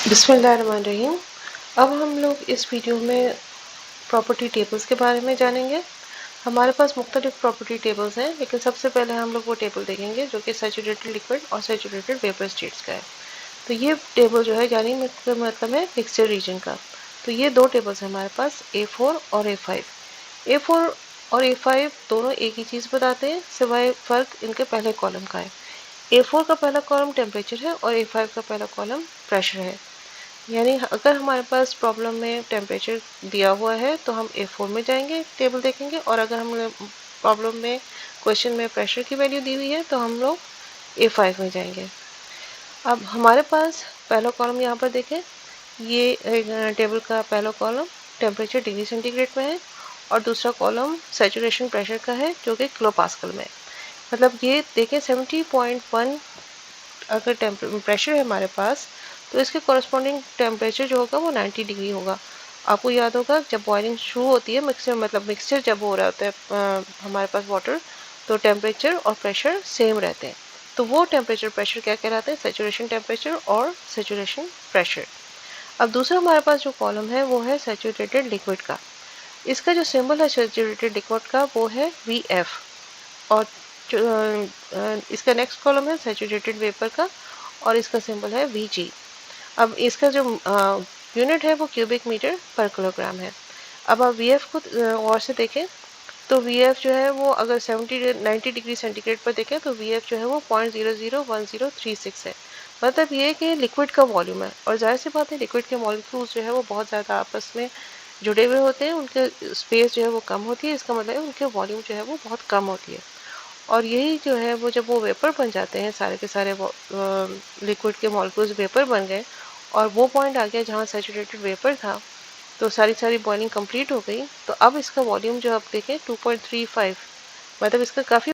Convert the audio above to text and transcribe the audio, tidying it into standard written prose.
बिस्मिल्लाहिर्रहमानिर्रहीम। अब हम लोग इस वीडियो में प्रॉपर्टी टेबल्स के बारे में जानेंगे। हमारे पास मुख्तलिफ प्रॉपर्टी टेबल्स हैं, लेकिन सबसे पहले हम लोग वो टेबल देखेंगे जो कि सैचुरेटेड लिक्विड और सैचुरेटेड वेपर स्टेट्स का है। तो ये टेबल जो है यानी मतलब है मिक्सचर रीजन का। तो ये दो टेबल्स हैं हमारे पास, A4 और A5। A4 और A5 दोनों एक ही चीज़ बताते हैं, सिवाय फ़र्क इनके पहले कॉलम का है। A4 का पहला कॉलम टेम्परेचर है और A5 का पहला कॉलम प्रेशर है। यानी अगर हमारे पास प्रॉब्लम में टेम्परेचर दिया हुआ है तो हम A4 में जाएंगे, टेबल देखेंगे, और अगर हम प्रॉब्लम में क्वेश्चन में प्रेशर की वैल्यू दी हुई है तो हम लोग A5 में जाएंगे। अब हमारे पास पहला कॉलम यहाँ पर देखें, ये टेबल का पहला कॉलम टेम्परेचर डिग्री सेंटीग्रेड में है और दूसरा कॉलम सैचुरेशन प्रेशर का है जो कि किलो पास्कल में है। मतलब ये देखें 70.1 अगर प्रेशर है हमारे पास तो इसके कॉरस्पॉन्डिंग टेम्परेचर जो होगा वो 90 डिग्री होगा। आपको याद होगा जब बॉइलिंग शुरू होती है मिक्सचर, मतलब मिक्सचर जब हो रहा होता है हमारे पास वाटर, तो टेम्परेचर और प्रेशर सेम रहते हैं। तो वो टेम्परेचर प्रेशर क्या कहलाते हैं? सैचुरेशन टेम्परेचर और सैचुरेशन प्रेशर। अब दूसरा हमारे पास जो कॉलम है वो है सैचुरेटेड लिक्विड का। इसका जो सिंबल है सैचुरेटेड लिक्विड का वो है VF। और इसका नेक्स्ट कॉलम है सैचुरेटेड वेपर का और इसका सिंबल है VG। अब इसका जो यूनिट है वो क्यूबिक मीटर पर किलोग्राम है। अब आप VF को और से देखें तो VF जो है वो अगर 90 डिग्री सेंटीग्रेड पर देखें तो VF जो है वो 0.001036 है। मतलब ये कि लिक्विड का वॉल्यूम है, और जाहिर सी बात है लिक्विड के मॉलिक्यूल्स जो है वो बहुत ज़्यादा आपस में जुड़े हुए होते हैं, उनके स्पेस जो है वो कम होती है, इसका मतलब है उनके वॉल्यूम जो है वो बहुत कम होती है। और यही जो है वो जब वो वेपर बन जाते हैं, सारे के सारे लिक्विड के मॉलिक्यूल्स वेपर बन गए और वो पॉइंट आ गया जहाँ सैचुरेटेड वेपर था, तो सारी बॉइलिंग कंप्लीट हो गई। तो अब इसका वॉल्यूम जो आप देखें 2.35, मतलब इसका काफ़ी